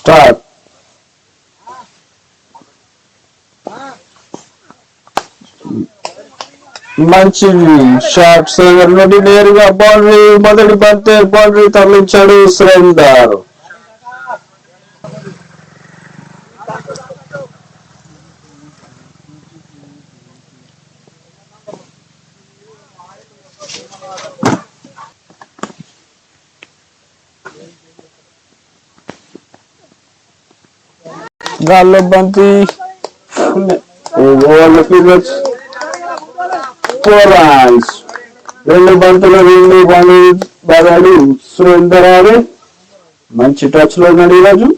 Start. మంచి shot నుండి నేరుగా బౌండరీ, మొదటి బంతే బౌండరీ తరలించాడు సురేందర్. గాల్లో బంతి, రెండు బంతులు, రెండు బాగాలు సురేందర్ ఆడే. మంచి టచ్ లో ఉన్నాడు ఈరోజు.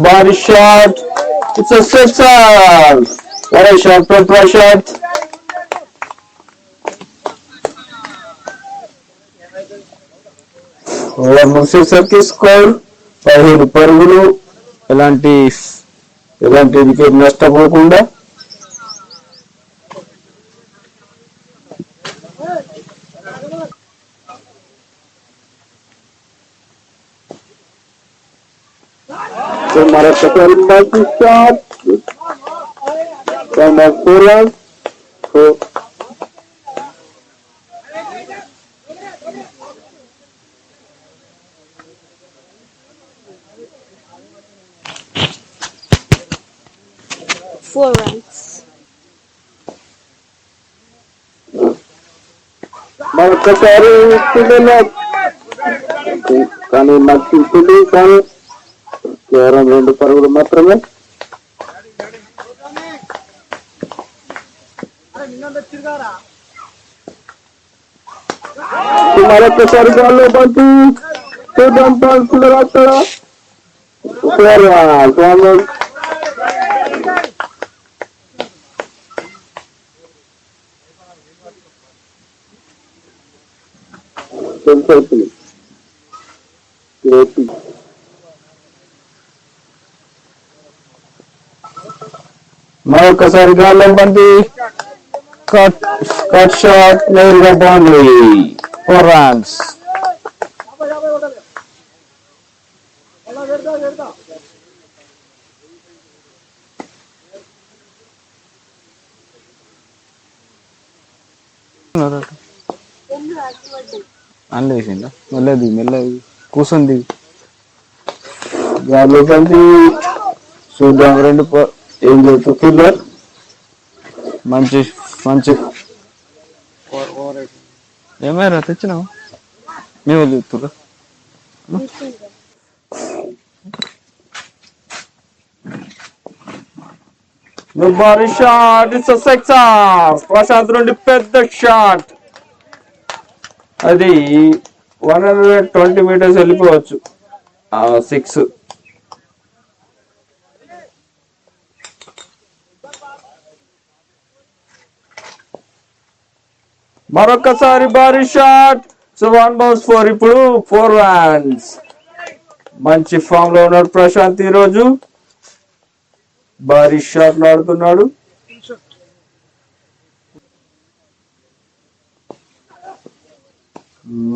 Body shot. It's a sixer. What a shot from Prashant. Sixer కి స్కోర్ 15 పరుగులు. ఎలాంటి వికెట్ నష్టపోకుండా. మరొకసారి మంచి షాట్ Four runs. మరొకసారి కానీ నచ్చింది, కానీ కేవలం 2 పరుగులు మాత్రమే. మరొకసారి గాల్లో బంతి, చూద్దాం అక్కడ మరొకసారి గాల్లో బంతి, కట్ షాట్, నేరుగా బౌండరీ, 4 runs. అనలేసిందా మెల్లది కూర్చుంది. గాల్లో బంతి, చూద్దాం 2 ఏం చేస్తూ ఫీల్డర్. మంచి ఏమైనా తెచ్చినావు మేము చెప్తురా. భారీ షాట్, ఇట్స్ సక్సెస్. ప్రశాంత్ నుండి పెద్ద షాట్, అది 120 meters వెళ్ళిపోవచ్చు. 6. మరొకసారి భారీ షాట్, 1 balls 4. ఇప్పుడు 4 runs. మంచి ఫామ్ లో ఉన్నాడు ప్రశాంత్ ఈరోజు. భారీ షాట్ ఆడుతున్నాడు.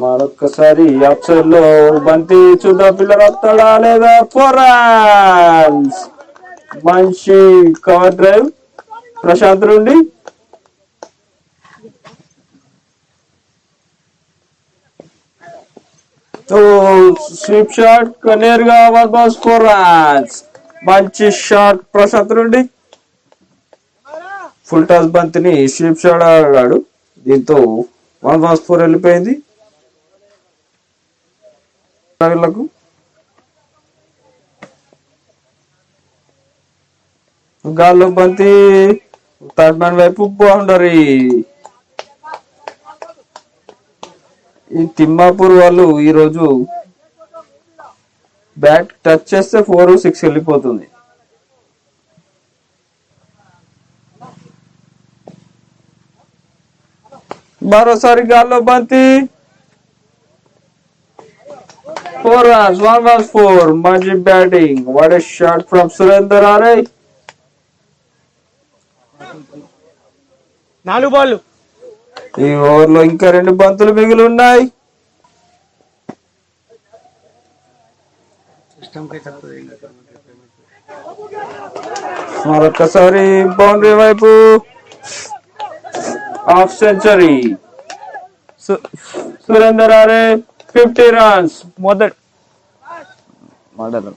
మరొకసారి అప్ సైడ్ లో బంతి, చూద్దాం పిల్లలు వస్తాడా లేదా. 4 runs. మంచి కవర్ డ్రైవ్ ప్రశాంత్ నుండి. స్వీప్ షాట్, నేరుగా 1 balls 4 runs. మంచి షాట్ ప్రశాంత్ నుండి. ఫుల్ టాస్ బంతిని స్వీప్ షాట్ ఆడాడు, దీంతో 1 balls 4 వెళ్ళిపోయింది. గాల్లో బంతి, థర్డ్ మ్యాన్ వైపు బౌండరీ. ఈ తిమ్మాపూర్ వాళ్ళు ఈరోజు బ్యాట్ టచ్ చేస్తే 4, 6 వెళ్ళిపోతుంది. మరోసారి గాల్లో బంతి, Four runs, one was four. Manji batting. What a shot from Surender Are. నాలుగు బాల్ ఈ ఓవర్లో ఇంకా రెండు బంతులు మిగిలి ఉన్నాయి. మరొకసారి బౌండరీ వైపు హాఫ్ సెంచరీ. సురేందర్ ఆరే 50 runs. మొదటి మోడల్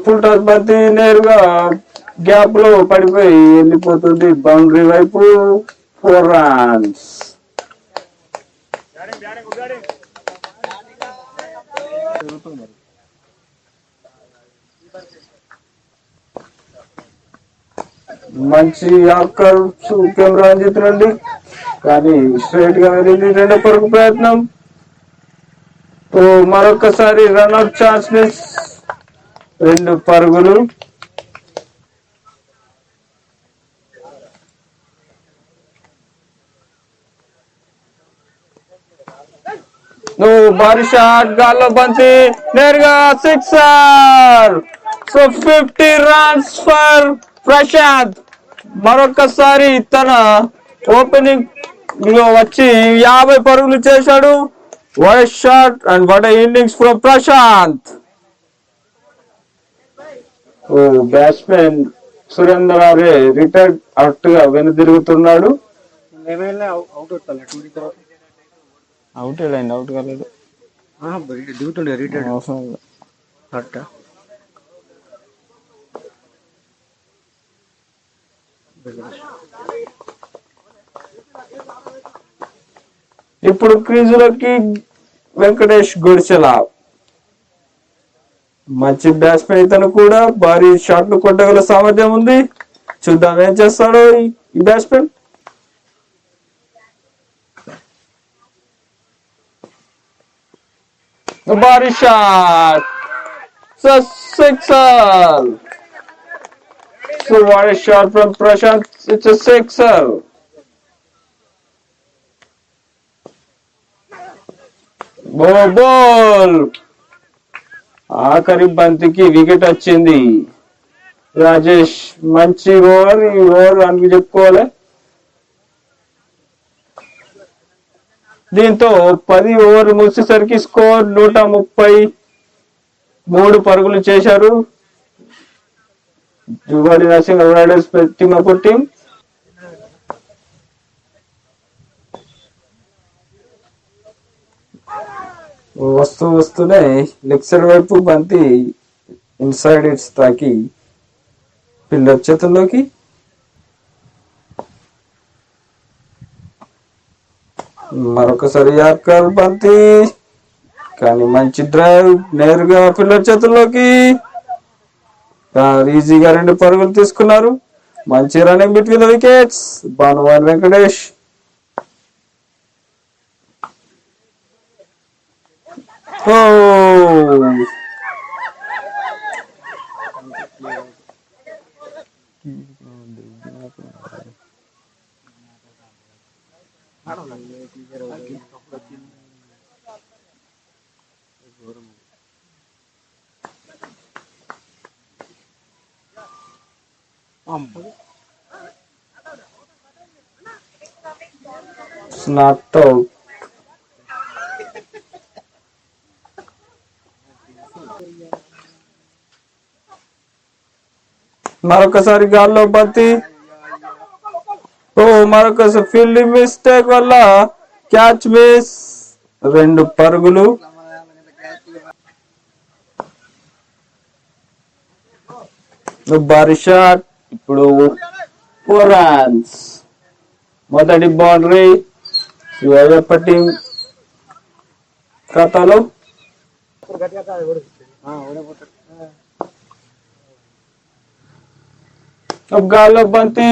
ఫుల్ టాస్ బంతి నేరుగా గ్యాప్ లో పడిపోయి వెళ్ళిపోతుంది బౌండరీ వైపు. 4 runs. మంచి యార్కర్ కెమెరా రండి కానీ స్ట్రైట్ గా వెళ్ళింది రెండో పరుగు ప్రయత్నం. మరొకసారి రన్అట్ ఛాన్స్ మిస్. 2 పరుగులు. భారీ షాట్ గాల్లో బంతి నేరుగా sixer. So 50 runs for Prashanth. మరొకసారి తన ఓపెనింగ్ లో వచ్చి 50 పరుగులు చేశాడు. What a shot and what a innings from Prashanth. Batsmen Surender ఆరే రిటైర్డ్ అవుట్ గా వెనుదిరుగుతున్నాడు. అవుట్ వెళ్ళండి, అవుట్ కాలేదు. దిగుతుండే రిటైర్డ్ అవసరం లేదు. కరెక్టా ఇప్పుడు క్రీజులోకి వెంకటేష్ గుడిచెల. మంచి బ్యాట్స్మెన్ ఇతను కూడా భారీ షాట్లు కొట్టగల సామర్థ్యం ఉంది. చూద్దాం ఏం చేస్తాడో ఈ బ్యాట్స్మెన్. భారీ shot. Sixer. So what a shot from Prashant. It's a sixer. Ball. ఆఖరి బంతికి వికెట్ వచ్చింది. రాజేష్ మంచి ఓవర్. ఈ ఓవర్ అని చెప్పుకోవాలి. దీంతో 10 ఓవర్లు ముగిసేసరికి స్కోర్ 133 పరుగులు చేశారు Juvadi nursing riders Thimmapur team. వస్తూనే లెగ్ సైడ్ వైపు బంతి ఇన్సైడ్ ఇట్స్ తాకి పిల్లర్ చేతుల్లోకి. మరొకసారి యార్కర్ బంతి కానీ మంచి డ్రైవ్ నేరుగా పిల్లర్ చేతుల్లోకి. ఈజీగా 2 పరుగులు తీసుకున్నారు. మంచి running between the wickets. Bhanuvan Venkatesh. Not out. మరొకసారి గాల్లో బంతి ఓ మరొక ఫీల్డింగ్ మిస్టేక్ వల్ల క్యాచ్ మిస్, 2 పరుగులు. భారీ షాట్, ఇప్పుడు 4 runs. మొదటి బౌండరీ శివయ్యప్ప టీం ఖాతాలో. గాల్లో బంతి,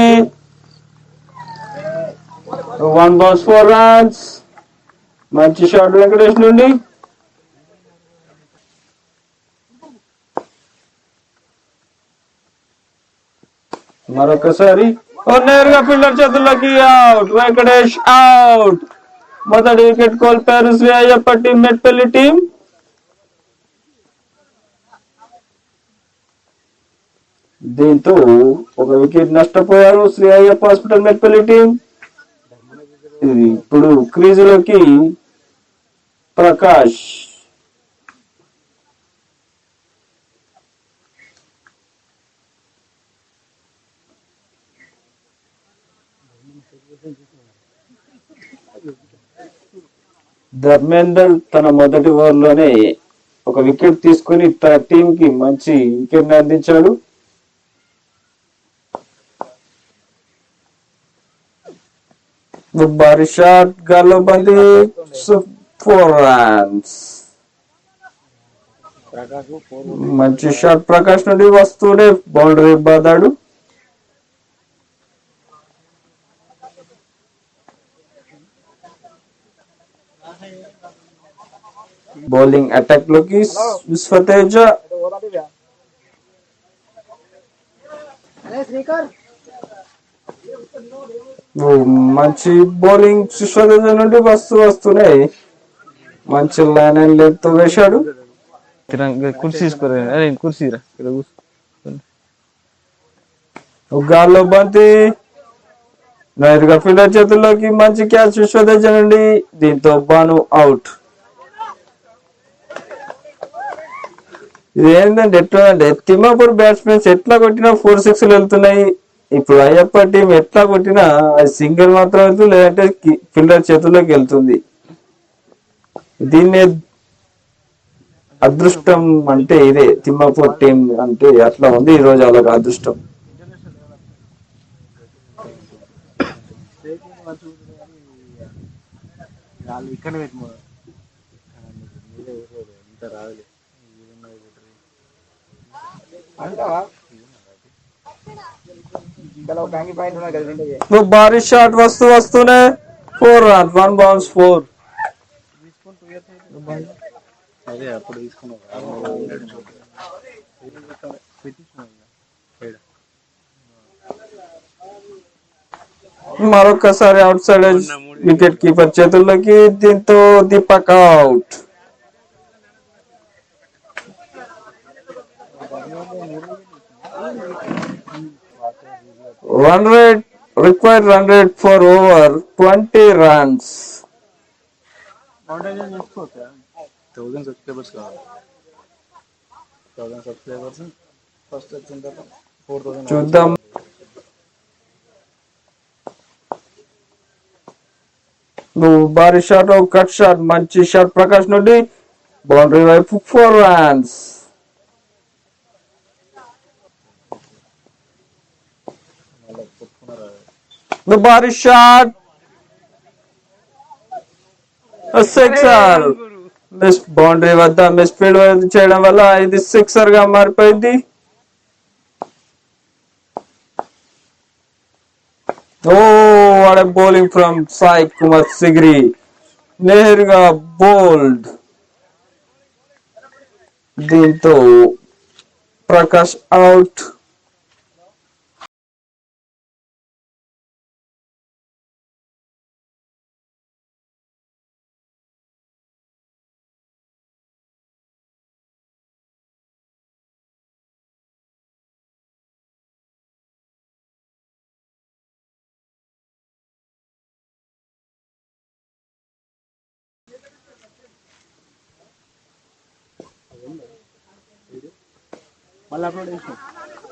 1 balls 4 runs. మంచి షాట్ వెంకటేష్ నుండి. మరొకసారి నేరుగా ఫీల్డర్ చేతుల్లోకి, అవుట్. వెంకటేష్ అవుట్. మొదటి వికెట్ కోల్పోయారు శ్రీ అయ్యప్ప టీం, మెట్పల్లి టీం. దీంతో 1 వికెట్ నష్టపోయారు శ్రీ అయ్యప్ప హాస్పిటల్ మెట్పల్లి టీం. ఇప్పుడు క్రీజులోకి ప్రకాష్. ధర్మేందర్ తన మొదటి ఓవర్లోనే 1 వికెట్ తీసుకుని తన టీం కి మంచి వికెట్ అందించాడు. భారీ షాట్, గాల్లో బంతి, 4 runs. మంచి షాట్ ప్రకాష్ నుండి వస్తూనే బౌండరీ బాదాడు. బౌలింగ్ అటాక్ లోకి విశ్వతేజ. మంచి బౌలింగ్ విశ్వతేజ నుండి వస్తూనే మంచి లైన్ అండ్ లెంత్ వేశాడు. కుర్చీ తీసుకోరా, కుర్చీరా ఇక్కడ కూర్చో. గాల్లో బంతి, నేరుగా ఫీల్డర్ చేతుల్లోకి, మంచి క్యాచ్ విశ్వతేజ నుండి. దీంతో బాను అవుట్. ఇది ఏంటంటే ఎట్లా అంటే తిమ్మాపూర్ బ్యాట్స్మెన్స్ ఎట్లా కొట్టినా 4 6 వెళ్తున్నాయి. ఇప్పుడు అయ్యప్ప టీం ఎట్లా కొట్టినా అది సింగిల్ మాత్రం వెళ్తుంది, లేదంటే ఫీల్డర్ చేతుల్లోకి వెళ్తుంది. దీన్నే అదృష్టం అంటే ఇదే. తిమ్మాపూర్ టీం అంటే అట్లా ఉంది ఈ రోజు వాళ్ళకి అదృష్టం. భారీ షాట్ వస్తూనే 4 runs, 1 balls 4. అదే అప్పుడు తీసుకున్నావు. మరొకసారి అవుట్ సైడ్ వికెట్ కీపర్ చేతుల్లోకి. దీంతో Deepak out. Required run rate for over 20 runs. 1000 subscribers కావాలి. 1000 సబ్స్క్రైబర్స్ ఫస్ట్ వచ్చిన తర్వాత 4000 చూద్దాం. భారీ షాట్, కట్ షాట్, మంచి షాట్ ప్రకాష్ నుండి బౌండరీ వైపు 4 runs. భారీ షాట్, 6. మిస్ బౌండరీ వద్ద మిస్ ఫీల్డ్ చేయడం వల్ల ఇది 6 గా మారిపోయింది. What a bowling from Sai Kumar Sigri. నేరుగా బోల్డ్. దీంతో ప్రకాష్ అవుట్.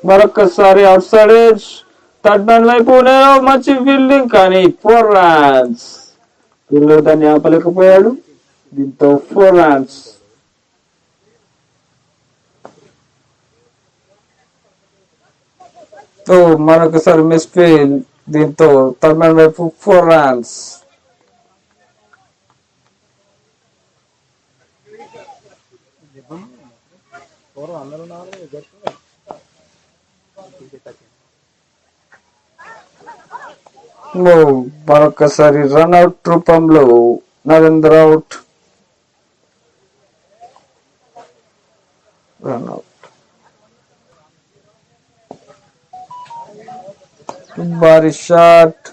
మరొకసారి అవుట్ సైడ్ థర్డ్ మ్యాన్ వైపు నేను మంచి ఫీల్డింగ్ కానీ 4 రన్స్. ఫీల్డర్ దాన్ని ఆపలేకపోయాడు. దీంతో 4 రన్స్. మరొకసారి మిస్ ఫీల్డ్. దీంతో థర్డ్ మ్యాన్ వైపు 4 రన్స్. మరొకసారి రన్అట్ రూపంలో నరేంద్ర అవుట్. రన్అట్. భారీ షాట్.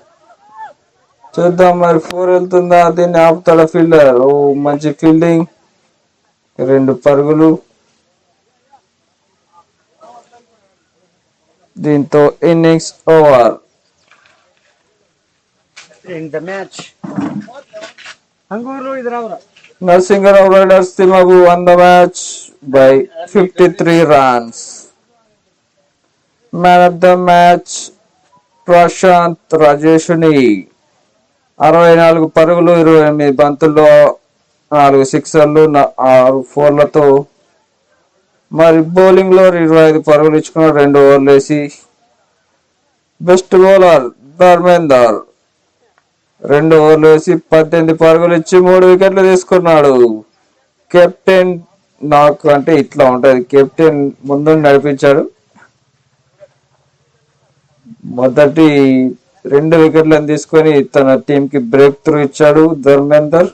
చూద్దాం మరి 4 వెళ్తుందా, దీన్ని ఆపుతాడా ఫీల్డర్. మంచి ఫీల్డింగ్. 2 పరుగులు. దీంతో ఇన్నింగ్స్ ఓవర్. నరసింగరావు రైడర్స్ తిమగు won the match by 53 runs. Man of the match Prashanth రాజేష్ని 64 పరుగులు 28 బంతుల్లో 4 సిక్సర్లు 6 ఫోర్లతో. మరి బౌలింగ్ లో 25 పరుగులు ఇచ్చుకున్నాడు 2 ఓవర్లు వేసి. బెస్ట్ బౌలర్ ధర్మేందర్ 2 ఓవర్లు వేసి 18 పరుగులు ఇచ్చి 3 వికెట్లు తీసుకున్నాడు. కెప్టెన్ నాకు అంటే ఇట్లా ఉంటది, కెప్టెన్ ముందు నడిపించాడు. మొదటి 2 వికెట్లను తీసుకొని తన టీం కి బ్రేక్ త్రూ ఇచ్చాడు ధర్మేందర్.